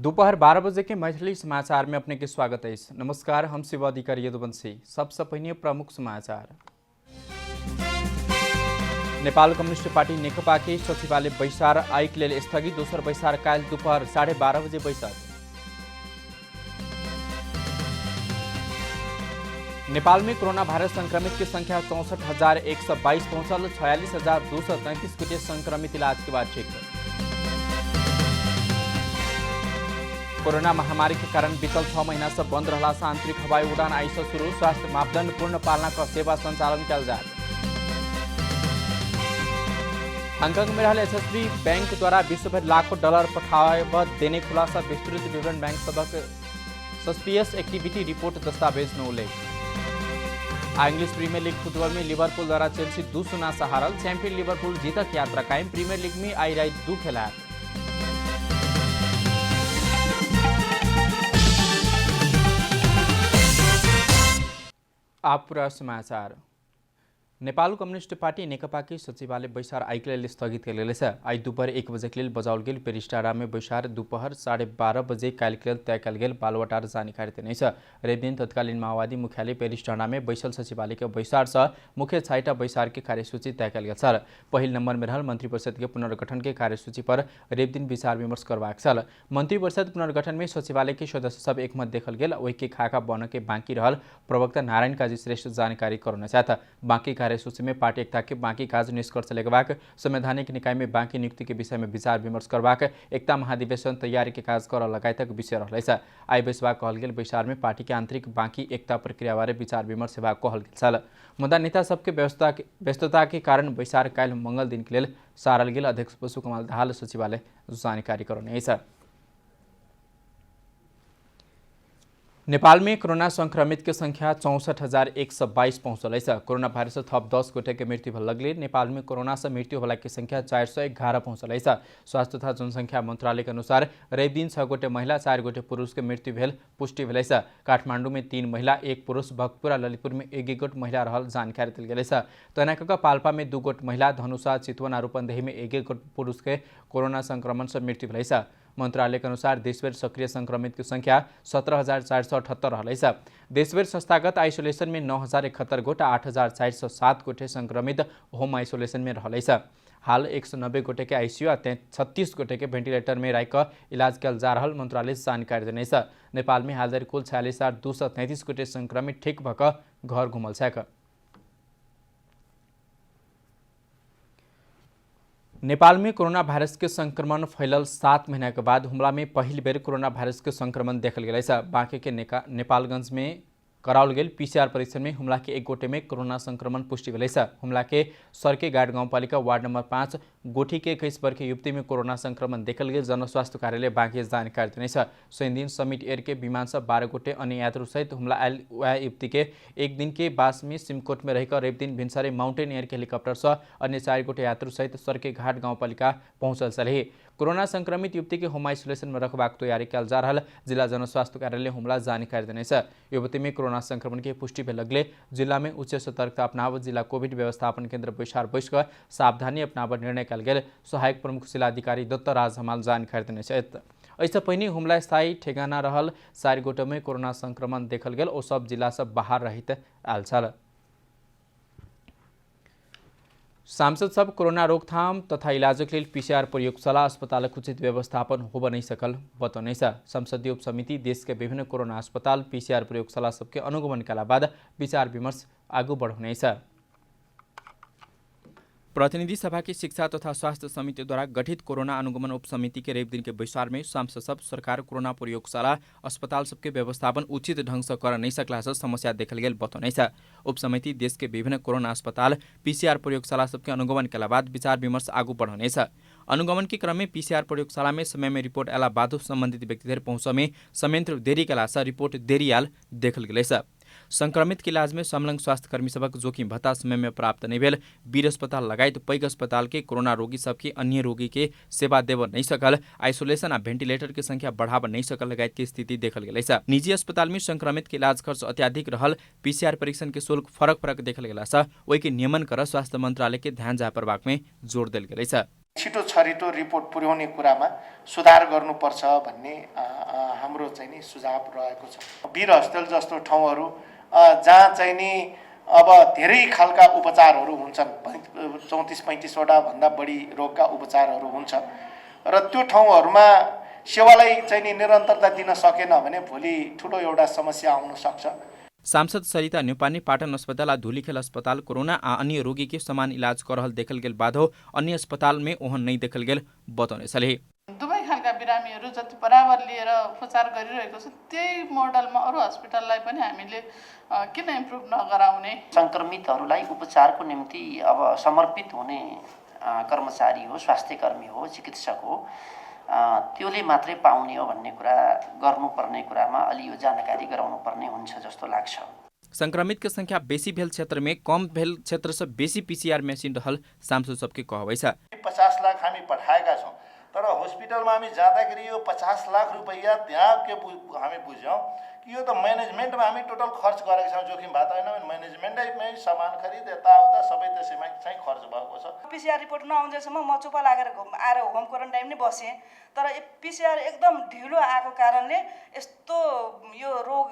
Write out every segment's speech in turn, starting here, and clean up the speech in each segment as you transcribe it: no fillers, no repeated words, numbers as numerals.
दोपहर 12 बजे के मैथिली समाचार में अपने के स्वागत है। नमस्कार, हम शिव अधिकारी यदुवंशी। सबसे पहले प्रमुख समाचार। नेपाल कम्युनिस्ट पार्टी नेकपा के सचिवालय बैसार आइक लेल स्थगित। दोसर बैसार काल दोपहर 12:30 बजे बैसक। नेपाल में कोरोना वायरस संक्रमित की संख्या 64,122 पहुंचल। 46,233 गोटे संक्रमित इलाज के बाद ठीक। कोरोना महामारी के कारण बीतल 6 महीना से बंद रहला से आंतरिक हवाई उड़ान आई से शुरू। स्वास्थ्य मापदंड पूर्ण पालना का सेवा संचालन कल जाए। हांगकांग में रहल एसएसबी बैंक द्वारा विश्वभर लाखों डॉलर पठाव देने खुलासा। विस्तृत विवरण बैंक सबक सस्पियस एक्टिविटी रिपोर्ट दस्तावेज में उल्लेख। इंग्लिश प्रीमियर लीग फुटबॉल में लिवरपूल द्वारा चेल्सी 2-0 से हारल। चैंपियन लिवरपूल जीतक यात्रा कायम। प्रीमियर लीग में आई राय 2 खेला। आप पूरा समाचार। नेपाल कम्युनिस्ट पार्टी नेकपा के सचिवालय बैसार आइक लेल स्थगित कयल गेल। आई दोपहर 1 बजे के लेल बजाओल गेल पेरिस टाड़ा में बैसार दोपहर 12:30 बजे काल्हि के लेल तय कयल गेल। बालुवाटार जानकारी देने रवि दिन तत्कालीन माओवादी मुख्यालय पेरिस टाड़ा में बैसल सचिवालय के बैसार से मुख्य 6टा बैसार के कार्यसूची तय कयल गेल छल। पहिल नंबर में रहल मंत्रिपरिषद के पुनर्गठन के कार्यसूची पर रवि दिन विचार विमर्श करबाक छल। मंत्रिपरिषद पुनर्गठन में सचिवालय के सदस्य सब एकमत देखल गेल। ओहि के खाका बन के बाँकी रहल। प्रवक्ता नारायण काजी श्रेष्ठ जानकारी करौने छथि। बाँकी सूची में पार्टी एकता के बाँकी काज निष्कर्ष लगवाक, संवैधानिक निकाय में बाँकी नियुक्ति के विषय में विचार विमर्श करवाक, एकता महाधिवेशन तैयारी के काज कर लगायतक विषय रहलैछ। आई बैसबा कहल गेल बैसार में पार्टी के आंतरिक बाँकी एकता प्रक्रिया बारे विचार विमर्श हेबाक कहल गेल छल। मुदा नेता सबके व्यस्तता के कारण बैसार काल्हि मंगल दिन के लेल सारल गेल। अध्यक्ष पशु कमल दाहाल सचिवालय जानकारी करौने छ। नेपाल में कोरोना संक्रमित की संख्या 64,122 पहुंचल। कोरोना वायरस से थप 10 गोटे के मृत्यु भलगले। नेपाल में कोरोना से मृत्यु होला की संख्या 411 पहुंचल। स्वास्थ्य तथा जनसंख्या मंत्रालय के अनुसार रवि दिन 6 गोटे महिला 4 गोटे पुरुष के मृत्यु भेल पुष्टि भेल। काठमांडू में 3 महिला 1 पुरुष, भक्तपुर ललितपुर में 1 गोट महिला रहल जानकारी दिल गेल। तनाकक पाल्पा में 2 गोट महिला, धनुषा चितवन और रूपन्देही में 1 गोट पुरुष के कोरोना संक्रमण से मृत्यु भेल। मंत्रालय के अनुसार देशभर सक्रिय संक्रमित की संख्या 17,478 रहल। देशभर संस्थागत आइसोलेशन में 9,071 गोट, 8,407 गोटे संक्रमित होम आइसोलेशन में रहल। हाल 190 गोटे के आईसीयू और 36 गोटे के वेंटिलेटर में राख इलाज कल जा रहा मंत्रालय जानकारी देने। नेपाल में हाल धरि कुल 46,233 गोटे संक्रमित ठीक भक घर घुमल छक। नेपाल में कोरोना वायरस के संक्रमण फैलल 7 महीना के बाद हुमला में पहल बेर कोरोना वायरस के संक्रमण देखल गेल। बाँके के नेपालगंज में कराओल गेल पीसीआर परीक्षण में हुमला के 1 गोटे में कोरोना संक्रमण पुष्टि भेल। हुमला के सरके गाड गाउँपालिका वार्ड नंबर 5 गोठी के 21 वर्ष के युवती में कोरोना संक्रमण देखल गेल। जनस्वास्थ्य कार्यालय बाँकी जानकारी देने। शनि दिन समिट एयर के विमान से 12 गोटे अन्य यात्रु सहित हुमला आयल वह युवती के एक दिन के बास में सिमकोट में रहकर रवि दिन भिनसरे माउंटेन एयर के हेलीकॉप्टर से अन्य 4 गोटे यात्रु सहित सरके घाट गाउँपालिका पहुंचल छल। कोरोना संक्रमित युवती के होम आइसोलेशन में रखबाक तैयारी कल जा रहा। जिला जनस्वास्थ्य कार्यालय हुमला जानकारी देने। युवती में कोरोना संक्रमण की पुष्टि भेलगले जिला में उच्च सतर्कता अपनाव जिला कोविड व्यवस्थापन केन्द्र बैसार बैसक सावधानी अपनाव निर्णय कल गेल। सहायक प्रमुख जिलाधिकारी दत्तराज हमाल जानकारी देने। ऐसे पहले हुमला स्थायी ठेगाना रहल 4 गोटे में कोरोना संक्रमण देखल गेल। ओ सब जिला से बाहर रहित आयल छल। सांसद सब कोरोना रोकथाम तथा इलाजक लेल पीसीआर प्रयोगशाला अस्पतालक उचित व्यवस्थापन हो नहीं सकल बतौने। संसदीय उप समिति देश के विभिन्न कोरोना अस्पताल पीसीआर प्रयोगशाला सबके अनुगमन कला बाद विचार विमर्श आगू बढ़ने। प्रतिनिधि सभा की शिक्षा तथा स्वास्थ्य समिति द्वारा गठित कोरोना अनुगमन उप समिति के रवि दिन के बैसार में सांसद सब सरकार कोरोना प्रयोगशाला अस्पताल सबके व्यवस्थापन उचित ढंग से कर नहीं सकला से समस्या देखल गेल बतौने। उप समिति देश के विभिन्न कोरोना अस्पताल पीसीआर प्रयोगशाला सबके अनुगमन कला बाद विचार विमर्श आगू बढ़ने। अनुगमन के क्रम में पीसीआर प्रयोगशाला में समय में रिपोर्ट आला बाद संबंधित व्यक्ति धरि पहुंच में संयंत्र देरी कला से रिपोर्ट देरी आल देखल गेल। संक्रमित के इलाज में संलग्न स्वास्थ्यकर्मी सबक जोखिम भत्ता समय में प्राप्त नहीं भेल। वीर अस्पताल लगायत पैघ अस्पताल के कोरोना रोगी सबके अन्य रोगी के सेवा देव नहीं सकल। आइसोलेशन आ वेंटिलेटर के संख्या बढ़ाव नहीं सकल लगायत की स्थिति देखल गेल। निजी अस्पताल में संक्रमित के इलाज खर्च अत्याधिक रहल। पीसीआर परीक्षण के शुल्क फरक देखल गेला। ओहि के नियमन कर स्वास्थ्य मंत्रालय के ध्यान जा परबाक में जोर देल गेल। छिटो छरिटो रिपोर्ट पुर्याउने कुरामा सुधार गर्नुपर्छ भन्ने हाम्रो चाहिँ नि सुझाव रहेको छ। वीर हस्पिटल जस्तो ठाउँहरू जहाँ चाहिँ नि अब धेरै खालका उपचारहरू हुन्छन्, 34-35 वटा भन्दा बढी रोगका उपचारहरू हुन्छ र त्यो ठाउँहरूमा सेवालाई चाहिँ नि निरन्तरता दिन सकेन भने भोलि ठुलो एउटा समस्या आउन सक्छ। सांसद सरिता न्यौपाने पाटन अस्पताल आ धुलीखेल अस्पताल कोरोना आ अन्य रोगी के समान इलाज कर रहल देखल गेल बाधो अन्य अस्पताल में ओहन नहीं देखल गेल बताउने छले। दुवै खालका बिरामीहरू जति बराबर लिएर उपचार गरिरहेको छ त्यही मोडलमा अरू हस्पिटललाई पनि हामीले किन इम्प्रुभ नगराउने। संक्रमितहरूलाई उपचारको निम्ति अब समर्पित हुने कर्मचारी हो, स्वास्थ्यकर्मी हो, चिकित्सक हो, त्यसले मात्रै पाउने हो भन्ने कुरा गर्नुपर्ने कुरामा अलि यो जानकारी गराउनुपर्ने हुन्छ जस्तो लाग्छ। संक्रमित के संख्या बेसी भेल क्षेत्र में कम भेल क्षेत्र से बेसी पीसीआर मशीन रहल सांसद सबके कहबै छ। 50 लाख हामी पठाएका छौँ तर हस्पिटलमा हामी जाँदाखेरि यो 50 लाख रुपैयाँ त्यहाँ के हामी बुझ्यौँ कि यो त म्यानेजमेन्टमा हामी टोटल खर्च गरेका छौँ, जोखिम भए होइन म्यानेजमेन्टमै सामान खरिद यताउता सबै त्यसैमा चाहिँ खर्च भएको छ। पीसीआर रिपोर्ट नआउँदैसम्म म चुप लागेर आएर होम क्वारेन्टाइन नै बसेँ, तर पीसीआर एकदम ढिलो आएको कारणले यस्तो यो रोग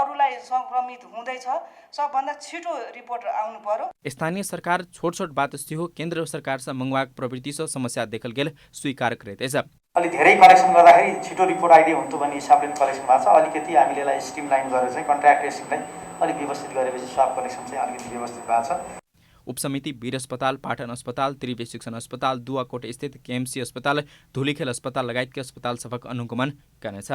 अरूलाई संक्रमित हुँदैछ, सबभन्दा छिटो रिपोर्ट आउनु पर्यो। स्थानीय सरकार छोट बात हो केन्द्र सरकार से मंगवाक प्रवृत्ति से समस्या देखल गेल स्वीकार गरेछ। अलि धेरै कलेक्सन गर्दाखेरि छिटो रिपोर्ट आइदियो हुन्थ्यो भन्ने हिसाबले कलेक्सन भएको छ। अलिकति हामीले यसलाई स्ट्रिमलाइन गरेर चाहिँ कन्ट्र्याक्ट ट्रेसिङलाई अलिक व्यवस्थित गरेपछि स्वाब कलेक्सन चाहिँ अलिकति व्यवस्थित भएको छ। उपसमिति वीर अस्पताल, पाटन अस्पताल, त्रिवे शिक्षण अस्पताल, दुवाकोट स्थित केएमसी अस्पताल, धुलीखेल अस्पताल लगायत के अस्पताल सबक अनुगमन गर्नेछ।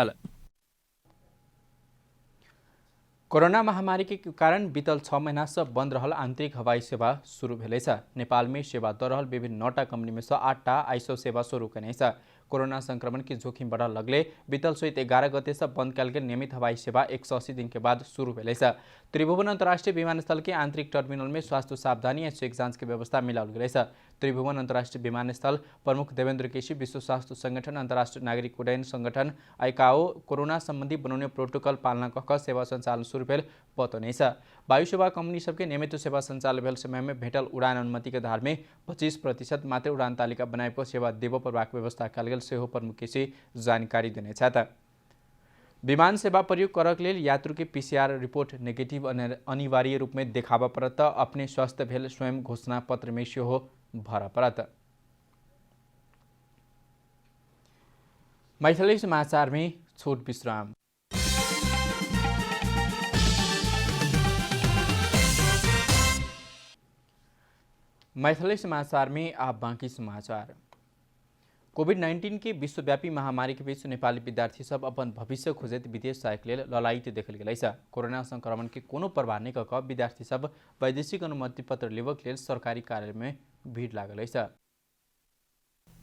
कोरोना महामारी के कारण बीतल 6 महीना से बंद रहल आंतरिक हवाई सेवा शुरू भेलैछ। नेपाल में सेवा द रहल विभिन्न 9टा कंपनी में से 8टा आइसो सेवा शुरू कनेछ। कोरोना संक्रमण की जोखिम बढ़ लगले बीतल चैत 11 गते से बंद कल गेल नियमित हवाई सेवा 180 दिन के बाद शुरू भेलैछ। त्रिभुवन अंतर्राष्ट्रीय विमानस्थल के आंतरिक टर्मिनल में स्वास्थ्य सावधानी और चेक जांच की व्यवस्था मिलाल गेलैछ। त्रिभुवन अंतर्राष्ट्रीय विमानस्थल प्रमुख देवेंद्र केसी, विश्व स्वास्थ्य संगठन, अंतर्राष्ट्रीय नागरिक उड्डयन संगठन आइकाओ कोरोना संबंधी बनाउने प्रोटोकॉल पालना कऽ सेवा संचालन शुरू भेल बतौने छ। वायु सेवा कंपनी सबके नियमित सेवा संचालन भेल समय में भेटल उड़ान अनुमति के आधार में 25% मात्र उड़ान तालिका बनाएको सेवा देव प्रवाहक व्यवस्था कल गेल सेहो प्रमुख केसी जानकारी देने छ। विमान सेवा प्रयोग करक लेल यात्रु के पीसीआर रिपोर्ट नेगेटिव अनिवार्य रूप में देखावा परत अपने स्वस्थ भेल स्वयं घोषणा पत्र में सेहो भर परत। मैथिली समाचार में छोट विश्राम। मैथिली समाचार में आप बाकी समाचार। कोभिड-19 के विश्वव्यापी महामारी के बीच नेपाली विद्यार्थी सब अपन भविष्य खोजैत विदेश जायक लेल ललायित देखल गेलैछ। कोरोना संक्रमण के कोनो परवाह नहीं कऽ विद्यार्थी सब वैदेशिक अनुमति पत्र लेबक लेल सरकारी कार्यालय में भीड़ लागल अछि।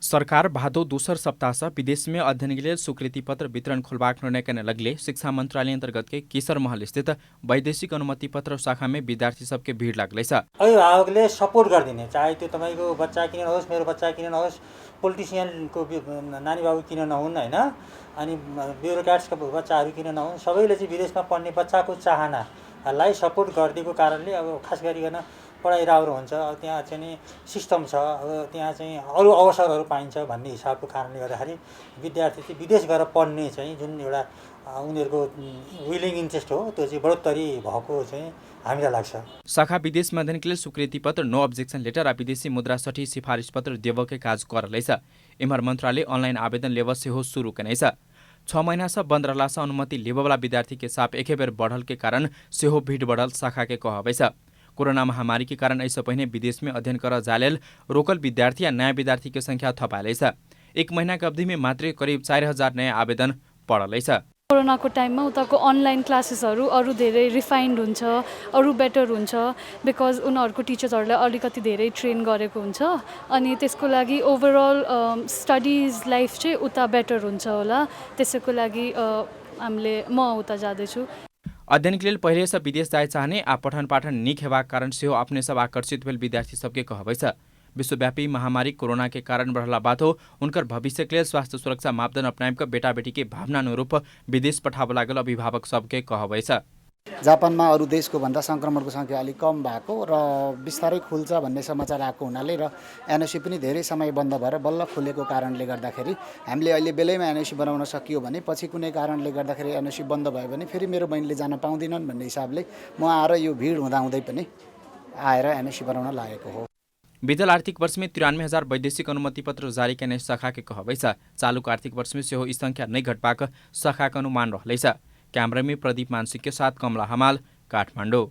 सरकार भादो दोसर सप्ताह से विदेश में अध्ययन के लिए स्वीकृति पत्र वितरण खोलबाक निर्णय करने लगले शिक्षा मंत्रालय अंतर्गत के केसर महल स्थित वैदेशिक अनुमति पत्र शाखा में विद्यार्थी सबके भीड़ लाग्दैछ। अभिभावकले सपोर्ट गरिदिने, चाहे त्यो तपाईको बच्चा किन नहोस्, मेरो बच्चा किन नहोस्, पोलिटिसियनको नानी बाबु किन नहुन् हैन, अनि ब्युरोक्राट्सको बच्चाहरू किन नहुन्, सबैले चाहिँ विदेशमा पढ्ने बच्चाको चाहनालाई सपोर्ट गरिदिएको कारणले अब खास गरिकन पढाइ राम्रो हुन्छ, त्यहाँ चाहिँ नि सिस्टम छ, अब त्यहाँ चाहिँ अरू अवसरहरू पाइन्छ भन्ने हिसाबको कारणले गर्दाखेरि विद्यार्थी चाहिँ विदेश गएर पढ्ने चाहिँ जुन एउटा उनीहरूको विलिङ इन्ट्रेस्ट हो त्यो चाहिँ बढोत्तरी भएको चाहिँ हामीलाई लाग्छ। शाखा विदेश में अध्ययन के लिए स्वीकृति पत्र, नो ऑब्जेक्शन लेटर आ विदेशी मुद्रा सठी सिफारिश पत्र देव के काज कर रही। इमहर मंत्रालय ऑनलाइन आवेदन लेव से हो शुरू कने 6 महीना से बंद रहला से अनुमति लेबवाला विद्यार्थी के साप एके बेर बढ़ल के कारण सेहो भीड़ बढ़ल शाखा के कहबै छ। कोरोना महामारी के कारण ऐसे पहिने विदेश में अध्ययन कर जालेल रोकल विद्यार्थी या नया विद्यार्थी के संख्या थपाले छ। 1 महीना की अवधि में मात्र करीब 4000 नया आवेदन पड़ल छ। कोरोनाको टाइममा उताको अनलाइन क्लासेसहरू अरू धेरै रिफाइन्ड हुन्छ, अरू बेटर हुन्छ, बिकज उनीहरूको टिचर्सहरूले अलिकति धेरै ट्रेन गरेको हुन्छ अनि त्यसको लागि ओभरअल स्टडिज लाइफ चाहिँ उता बेटर हुन्छ होला। त्यसैको लागि म उता जाँदैछु। अध्ययन के लिए पहले से विदेश जाए चाहने आ पठन पाठन निक हेबाक कारण सेहो अपने सब आकर्षित भेल विद्यार्थी सबके कहबै छ। विश्वव्यापी महामारी कोरोना के कारण बढ़ला बात हो उनकर भविष्य के लिए स्वास्थ्य सुरक्षा मापदंड अपनाएब बेटा बेटी के भावना अनुरूप विदेश पठाव लागल अभिभावक सबके कहबै छ। जापानमा अरू देशको भन्दा सङ्क्रमणको सङ्ख्या अलिक कम भएको र बिस्तारै खुल्छ भन्ने समाचार आएको हुनाले र एनओसी पनि धेरै समय बन्द भएर बल्ल खुलेको कारणले गर्दाखेरि हामीले अहिले बेलैमा एनओसी बनाउन सकियो भने पछि कुनै कारणले गर्दाखेरि एनओसी बन्द भयो भने फेरि मेरो बहिनीले जान पाउँदिनन् भन्ने हिसाबले म आएर यो भिड हुँदाहुँदै पनि आएर एनओसी बनाउन लागेको हो। बीतल आर्थिक वर्ष में 93,000 वैदेशिक अनुमति पत्र जारी करने शाखा के कहबैछ। चालू आर्थिक वर्ष में सेहो संख्या नहीं घट पाक शाखा का अनुमान रहलैछ। कैमरा में प्रदीप मानसिक के साथ कमला हमाल, काठमाडौँ।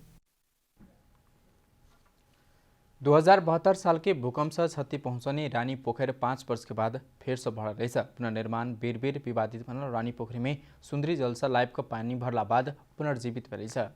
2072 साल के भूकंप से क्षति पहुंचने रानी पोखरी 5 वर्ष के बाद फिर से बढ़ रही है। पुनर्निर्माण बेर विवादित बनल रानी पोखरी में सुंदरी जल से लाइफ का पानी भरला बाद पुनर्जीवित भइल छ।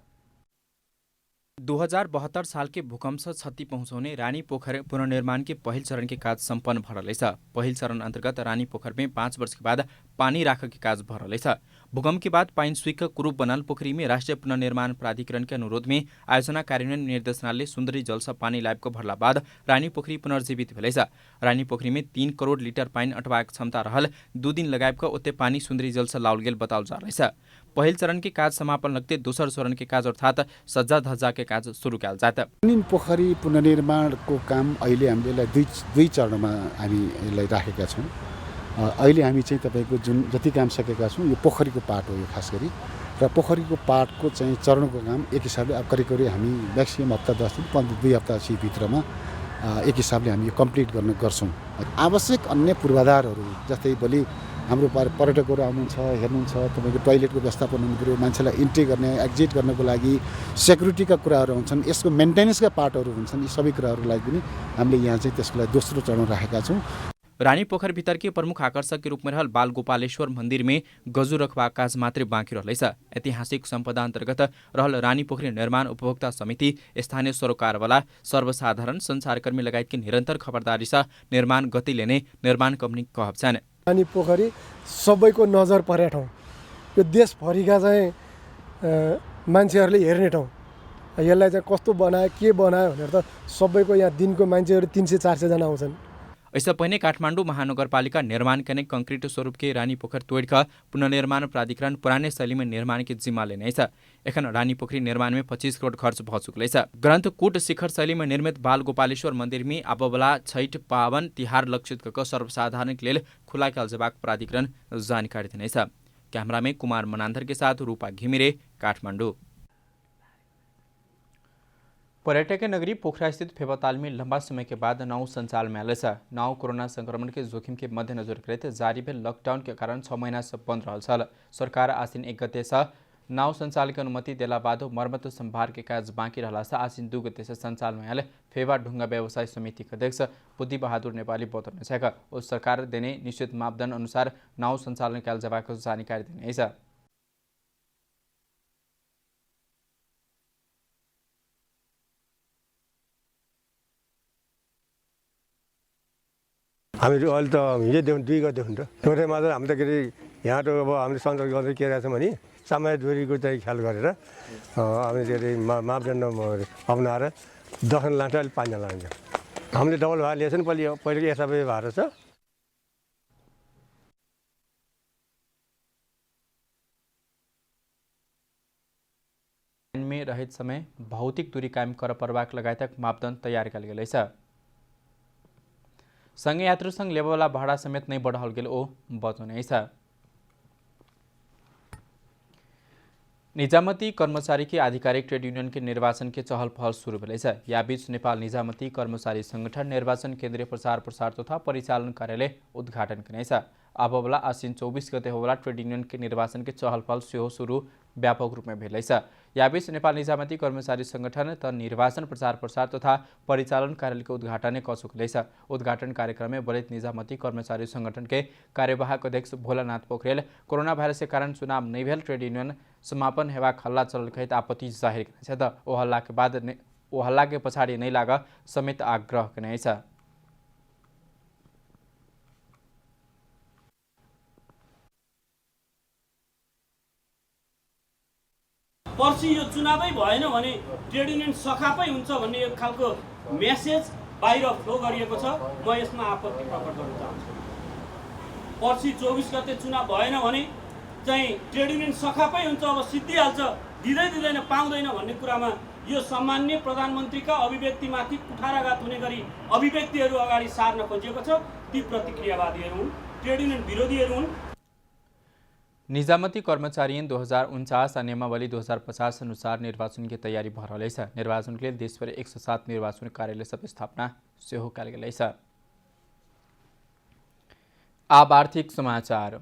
2072 साल के भूकंप से क्षति पहुंचाउने रानी पोखर पुनर्निर्माण के पहिल चरण के काज सम्पन्न भरलेछ। पहिल चरण अंतर्गत रानी पोखर में 5 वर्ष के बाद पानी राख के काज भरलेछ। भूकंप के बाद पाइन स्वीक कुरूप बनल पोखरी में राष्ट्रीय पुनर्निर्माण प्राधिकरण के अनुरोध में आयोजना कार्यान्वयन निर्देशनालय सुंदरी जल से पानी लाइफ को भरला बाद रानी पोखरी पुनर्जीवित भेलेछ। रानी पोखरी में 3 करोड़ लिटर पानी अटवाक क्षमता रहल 2 दिन लगायत ओते पानी सुंदरी जल से लाउल गेल बताउल जा रहेछ। पहिल चरण के काज समापन लगते दोस्रो चरण के काज अर्थात सज्जा धज्जा के काज सुरु कैल जात। रानी पोखरी पुनर्निर्माणको काम अहिले हामीले दुई चरणमा हामी यसलाई राखेका छौँ। अहिले हामी चाहिँ तपाईको जुन जति काम सकेका छौँ यो पोखरीको पार्ट हो। यो खास गरी र पोखरीको पार्टको चाहिँ चरणको काम एक हिसाबले करिब हामी म्याक्सिमम हप्ता 10 दिन 2 हप्ता भित्रमा एक हिसाबले हामी यो कम्प्लिट गर्छौँ। आवश्यक अन्य पूर्वाधारहरू जस्तै भोलि हाम्रो पर्यटकहरू आउनुहुन्छ हेर्नुहुन्छ तपाईको टोयलेटको व्यवस्थापन हुनु पर्यो, मान्छेलाई इन्ट्री गर्ने एक्जिट गर्नको लागि सेक्युरिटीका कुराहरू हुन्छन्, यसको मेन्टेनेन्सका पार्टहरू हुन्छन्। यी सबै कुराहरूको लागि पनि हामीले यहाँ चाहिँ त्यसको लागि दोस्रो चरण राखेका छौँ। रानी पोखर भीतर के प्रमुख आकर्षक के रूप में रहल बाल गोपालेश्वर मंदिर में गजु रखबा काज मात्रै बाँकी रहलैछ। ऐतिहासिक सम्पदा अंतर्गत रहल रानी पोखरी निर्माण उपभोक्ता समिति, स्थानीय सरोकारवाला, सर्वसाधारण, संचारकर्मी लगायत की निरन्तर खबरदारी से निर्माण गति लेने निर्माण कंपनी कहब छन्। रानी पोखरी सबैको नजर परे ठाउँ, यो देशभरिका चाहिँ मान्छेहरूले हेर्ने ठाउँ। यसलाई चाहिँ कस्तो बनायो के बनायो भनेर त सबैको यहाँ दिनको मान्छेहरू 300-400 जना आउँछन्। इससे पहले काठमाडौँ महानगरपालिका निर्माण करने कंक्रीट स्वरूप के रानी पोखर तोड़ का पुनर्निर्माण प्राधिकरण पुराने शैली में निर्माण की जिम्मा लेने एखन रानी पोखरी निर्माण में 25 करोड़ खर्च भ चुकल। ग्रन्थकूट शिखर शैली में निर्मित बाल गोपालेश्वर मंदिर में आबोबला छैठ पावन तिहार लक्षित कर सर्वसाधारण के लिए खुला कैल जबाक प्राधिकरण जानकारी दिने। कैमरा में कुमार मनान्धर के साथ रूपा घिमिरे, काठमाडौँ। पर्यटक नगरी पोखरा स्थित फेवाताल में लंबा समय के बाद नाव संचालन में आयल। नाव कोरोना संक्रमण के जोखिम के मद्देनजर करते जारी भेल लॉकडाउन के कारण 6 महीना से बंद रहल। सरकार आसिन 1 गते से नाव संचालन के अनुमति दिला बाद मरम्मत संभार के काज बाँकी रहला से आसिन 2 गते से संचालन में आयल। फेवा ढुंगा व्यवसाय समिति के अध्यक्ष बुद्धि बहादुर नेपाली बताउनु और सरकार देने निश्चित मापदंड अनुसार नाव संचालन कैल जबाको जानकारी दिने। हामीहरू अहिले त हिजो 2 गते हुन् त थोरै मात्र हामी त के अरे यहाँ त अब हामीले सञ्चालन गर्दै के रहेछौँ भने समय दूरीको चाहिँ ख्याल गरेर हामीले के अरे मापदण्ड अपनाएर 10 जना लाग्छ, अहिले 5 जना लाग्छ। हामीले डबल भार लिएछौँ पहिलेको एसआई भार छ। में रहित समय भौतिक दूरी कायम कर परवाक लगायतक मापदण्ड तैयार कयल गेल छ। संघ यात्रु संघ लेबवाला भाड़ा समेत नहीं बढ़ाओल गेल ओ बतौने छ। निजामती कर्मचारी के आधिकारिक ट्रेड यूनियन के निर्वाचन के चहल पहल शुरू भेल छ। या बीच नेपाल निजामती कर्मचारी संगठन निर्वाचन केन्द्रीय प्रचार प्रसार तथा परिचालन कार्यालय उद्घाटन करेछ। आबोबला आसिन 24 गते होबला ट्रेड यूनियन के निर्वाचन के चहल पहल सेहो शुरू व्यापक रूप में भेल छ। या बीच नेपाल निजामती कर्मचारी संगठन त निर्वाचन प्रचार प्रसार तथा परिचालन कार्यालय के उद्घाटन क चुकल छ। उद्घाटन कार्यक्रम में वरिष्ठ निजामती कर्मचारी संगठन के कार्यवाहक अध्यक्ष भोलानाथ पोखरेल कोरोना वायरस के कारण चुनाव नहीं भेल ट्रेड यूनियन समापन हेबाक हल्ला चलल कहित आपत्ति जाहिर करेछ। त ओ हल्ला के बाद ओ हल्ला के पछाडि नहीं लाग समेत आग्रह कने छ। पर्सि यो चुनावै भएन भने ट्रेड युनियन सखापै हुन्छ भन्ने एक खालको मेसेज बाहिर फ्लो गरिएको छ। म यसमा आपत्ति प्रकट गर्न चाहन्छु। पर्सि 24 गते चुनाव भएन भने चाहिँ ट्रेड युनियन सखापै हुन्छ, अब सिद्धिहाल्छ दिँदैन पाउँदैन भन्ने कुरामा यो सामान्य प्रधानमन्त्रीका अभिव्यक्तिमाथि कुठाराघात हुने गरी अभिव्यक्तिहरू अगाडि सार्न खोजिएको छ। ती प्रतिक्रियावादीहरू हुन्, ट्रेड युनियन विरोधीहरू हुन्। निजामती कर्मचारी 2049 और नियमावली 2050 अनुसार निर्वाचन की तैयारी भइरहेछ। निर्वाचन के लिए देशभर 107 निर्वाचन कार्यालय सब स्थापना सेहो कयल गेलैछ। अब आर्थिक समाचार।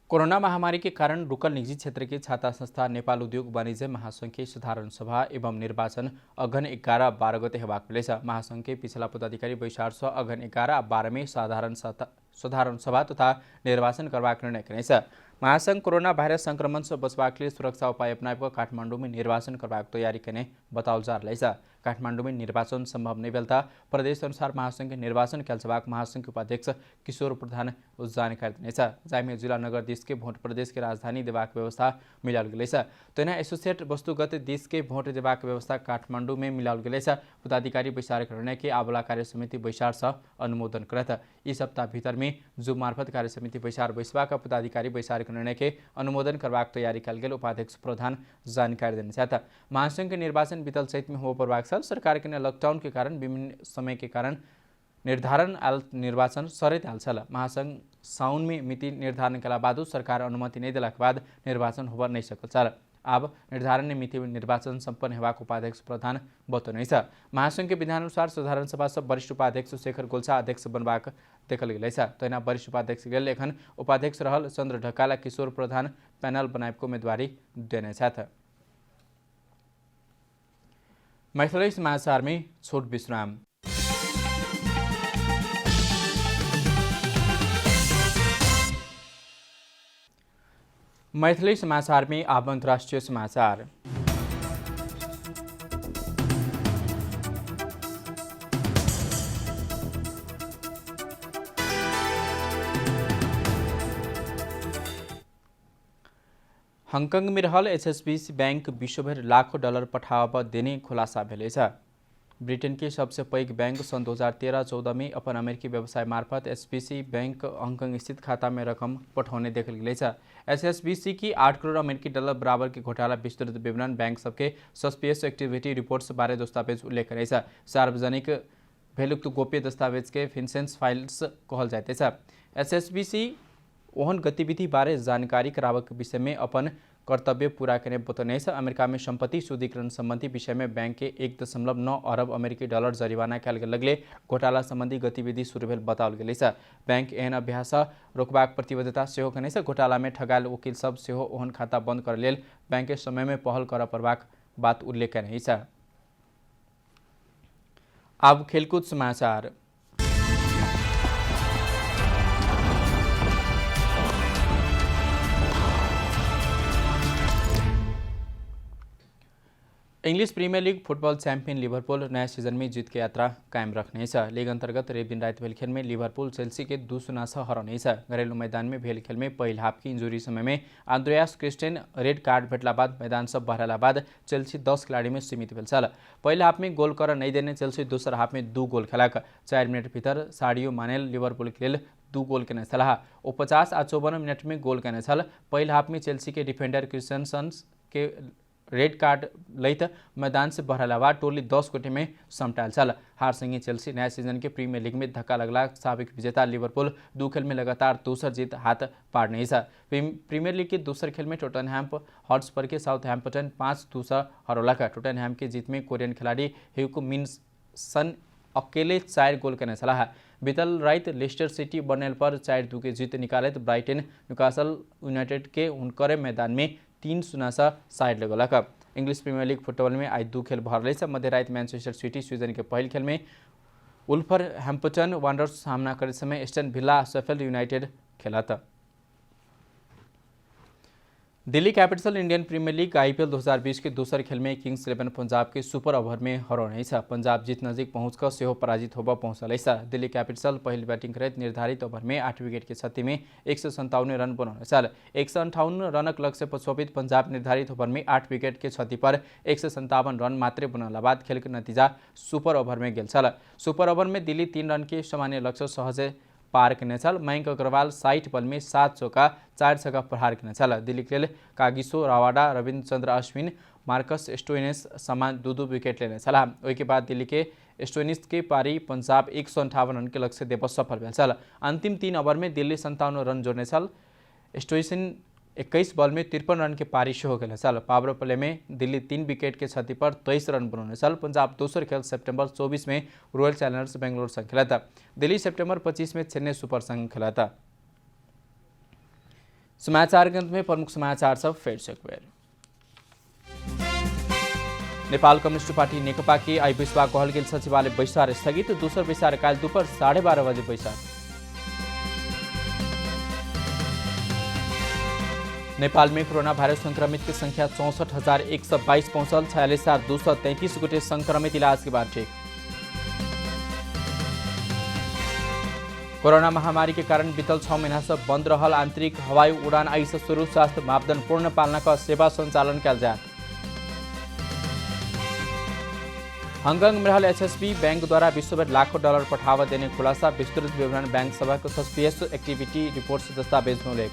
कोरोना महामारी के कारण रुकल निजी क्षेत्र की छाता संस्था नेपाल उद्योग वाणिज्य महासंघ की साधारण सभा एवं निर्वाचन अघन 11-12 गते हेबाक मिलेछ। महासंघ के पिछला पदाधिकारी वैशाख अघन 11-12 में साधारण सभा तथा निर्वाचन करबाक निर्णय करेछ। महासंघ कोरोना भाइरस संक्रमण से बचबाक लिए सुरक्षा उपाय अपनाएको काठमाडौँ में निर्वाचन करबाक तैयारी करने बताओल जा रहा है। काठमाडौँ में निर्वाचन संभव नहीं बेलता प्रदेश अनुसार महासंघ के निर्वाचन कैलसबाक महासंघ के उपाध्यक्ष किशोर प्रधान जानकारी दिनेछ। जामे जिला नगर देश के भोट प्रदेश के राजधानी देवाक व्यवस्था मिलाल गेलैछ। तेना एसोसिएट वस्तुगत देश के भोट देवाक व्यवस्था काठमाडौँ में मिलाल गेलैछ। पदाधिकारी वैशाख निर्णय के आबला कार्य समिति वैशाख अनुमोदन करत। इस सप्ताह भीतर में जूम मार्फत कार्य समिति वैशाख बैसबाक पदाधिकारी वैशाख निर्णय के अनुमोदन करबाक तैयारी कल गेल उपाध्यक्ष प्रधान जानकारी दिने। महासंघ के निर्वाचन बीतल चैत में हो परबाक सरकार के लॉकडाउन के कारण विभिन्न समय के कारण निर्धारण निर्वाचन सरित हालछल। महासंघ साउन में मिति निर्धारण के बाद सरकार अनुमति नहीं दिला के बाद निर्वाचन हो नहीं सकल। अब निर्धारण मिति निर्वाचन संपन्न होगाक उपाध्यक्ष प्रधान बतौने। महासंघ के विधानुसार साधारण सभा सब वरिष्ठ उपाध्यक्ष शेखर गोल्छा अध्यक्ष बनबाक देखल गेलैछ। तैना वरिष्ठ उपाध्यक्ष गेल लेखन उपाध्यक्ष रहल चंद्र ढकाला किशोर प्रधान पैनल बनाएको उम्मेदवारी देनेछ। मैथिली समाचार में छोट विश्राम। मैथिली समाचार में अब अंतर्राष्ट्रीय समाचार। हांगकांग में रहल HSBC बैंक विश्वभर लाखों डॉलर पठाव देने खुलासा भेलै छ। ब्रिटेन के सबसे पैघ बैंक सन् 2013-14 में अपन अमेरिकी व्यवसाय मार्फत HSBC बैंक हांगकांग स्थित खाता में रकम पठाउने देखल गेलै छ। HSBC की 8 करोड़ अमेरिकी डॉलर बराबर के घोटाला विस्तृत विवरण बैंक सबके सस्पिशियस एक्टिविटी रिपोर्ट्स बारे दस्तावेज उल्लेख करै छ। सार्वजनिक भेलुक्त गोप्य दस्तावेज के फिन्सेंस फाइल्स कहल जाइत छ। HSBC ओहन गतिविधि बारे जानकारी कराबक विषय में अपन कर्तव्य पूरा करने बतौने। अमेरिका में संपत्ति शुद्धिकरण संबंधी विषय में बैंक के 1.9 अरब अमेरिकी डॉलर जरिवाना कयल गेल घोटाला संबंधी गतिविधि शुरू भेल बताओल गेल। बैंक एहन अभ्यास रोकबाक प्रतिबद्धता सेहो कने छ। घोटाला में ठगायल वकील सब सेहो ओहन खाता बंद कर लेल बैंक के समय में पहल कर परबाक बात उल्लेख कने छ। अब खेलकूद समाचार। English Premier League football champion Liverpool नया सीजन में जीत की यात्रा कायम रखने। लीग अंतर्गत रेब दिन रात भेल खेल में लिवरपूल चेल्सी के 2-0 हराने। घरेलू मैदान में भेल खेल में पहिल हाफ की इंजुरी समय में आंद्रेयास क्रिस्टेन रेड कार्ड भेटला बाद मैदान सब बहराला बाद चेल्सी 10 खिलाड़ी में सीमित भेल। पहिल हाफ में गोल कर नहीं देने चेल्सी दूसरा हाफ में 2 गोल खेलाक। 4 मिनट भीतर साडियो मानेल लिवरपूल के लिए 2 गोल केने छलाह। 49 आ 54 मिनट में गोल केने छल। पहिल हाफ में चेल्सी के डिफेंडर क्रिस्टेनसन के रेड कार्ड लैत मैदान से बहराला बाद टोली 10 गोटे में समटायल छल। हार संगे चेल्सी नया सीजन के प्रीमियर लीग में धक्का लगला। साबिक विजेता लिवरपूल 2 खेल में लगातार दूसर जीत हाथ पाड़ने। प्रीमियर लीग के दूसर खेल में टोटनहैम हॉटस्पर के साउथहैम्पटन 5-2 हरौलक। टोटनहैम के जीत में कोरियन खिलाड़ी ह्यूको मिन्सन अकेले 4 गोल करने छलाह। बीतल रात लेस्टर सिटी बर्नेल पर 4-2 के जीत निकालत ब्राइटन न्यूकासल यूनाइटेड के हुनकरे मैदान में 3-0 साइड लगलक। इंग्लिश प्रीमियर लीग फुटबॉल में आज 2 खेल भर रही। मध्य रात मैनचेस्टर सिटी स्वीडन के पहल खेल में वुल्वरहैम्पटन वांडरर्स सामना करे समय एस्टन विला शेफील्ड यूनाइटेड खेलत। Delhi Capital Indian Premier League IPL 2020 के दूसरे खेल में किंग्स 11 पंजाब के सुपर ओभर में हराउनेछ। पंजाब जीत नजिक पहुंचकर सेहो पराजित होब पहुंचलेछ। दिल्ली कैपिटल पहिलो बैटिंग करत निर्धारित ओभर में 8 विकेट की क्षति में 157 रन बनाउनेछ। 158 रनक लक्ष्य पर छोपित पंजाब निर्धारित ओभर में 8 विकेट के क्षति पर 157 रन मात्रै बनाउला बाद खेल के नतिजा सुपर ओभर में गेल। सुपर ओभर में दिल्ली 3 रन के सामान्य लक्ष्य सहजै पार किनेछ। मयंक अग्रवाल 60 बल में 7 चौका 4 छक्का प्रहार किनेछ। दिल्ली के लिए कागिसो रवाडा, रविन्द्र चंद्र अश्विन, मार्कस स्टोइनिस समान 2-2 विकेट लेनेछ। उसके बाद दिल्ली के स्टोइनिस के पारी पंजाब 158 रन के लक्ष्य देव सफल भेल। अंतिम 3 ओवर में दिल्ली 57 रन जोड़नेछ। स्टोइनिस 21 बल में 53 रन के पारी सेहो खेलेछ। पावर प्ले में दिल्ली 3 विकेट के क्षति पर 23 रन बनाउनेछ। पंजाब दोस्रो खेल सेप्टेम्बर 24 में रोयल चैलेंजर्स बेंगलोर संग खेलत। दिल्ली सेप्टेम्बर 25 में चेन्नई सुपर संग खेलत। समाचार के अंत में प्रमुख समाचार सब फेर से एक बेर। नेपाल कम्युनिस्ट पार्टी नेकपा की आइबिसवा कहल गेल सचिवालय बैसार स्थगित। दूसर बैसार काल दोपहर 12:30 बजे बैसार। नेपाल में कोरोना वायरस संक्रमित की संख्या 64,122 पहुंचल। 46,233 गोटे संक्रमित इलाज के बाद ठीक। कोरोना महामारी के कारण बीतल 6 महीना से बंद रहल आंतरिक हवाई उड़ान आई से शुरू। स्वास्थ्य मापदंड पूर्ण पालना का सेवा संचालन कल जाए। हांगकांग में रहल HSB बैंक द्वारा विश्वभर लाखों डॉलर पठावा देने खुलासा। विस्तृत विवरण बैंक सभा को सस्पिशियस एक्टिविटी रिपोर्ट से दस्तावेज में उल्लेख।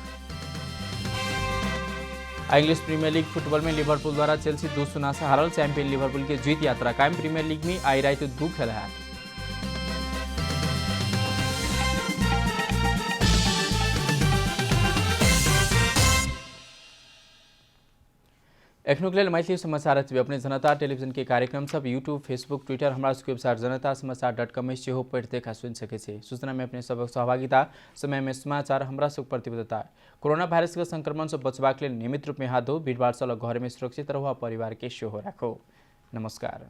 इंग्लिश प्रीमियर लीग फुटबॉल में लिवरपूल द्वारा चेल्सी 2-0 से हारल। चैंपियन लिवरपूल की जीत यात्रा कायम। प्रीमियर लीग में आई रात 2 खेल है। एखनुक लेल मैथिली समाचार अपने जनता टेलीविजन के कार्यक्रम सब यूट्यूब, फेसबुक, ट्विटर हमारा वेबसाइट जनता-समाचार.com में सेहो पढ़ देखा सुन सके छे। सूचना में अपने सबक सहभागिता, समय में समाचार हमरा सब प्रतिबद्धता। कोरोना वायरस के संक्रमण से बचबाक लेल नियमित रूप में हाथ धो, भीड़भाड़ से घर में सुरक्षित रहो, परिवार के सेहो राखो। नमस्कार।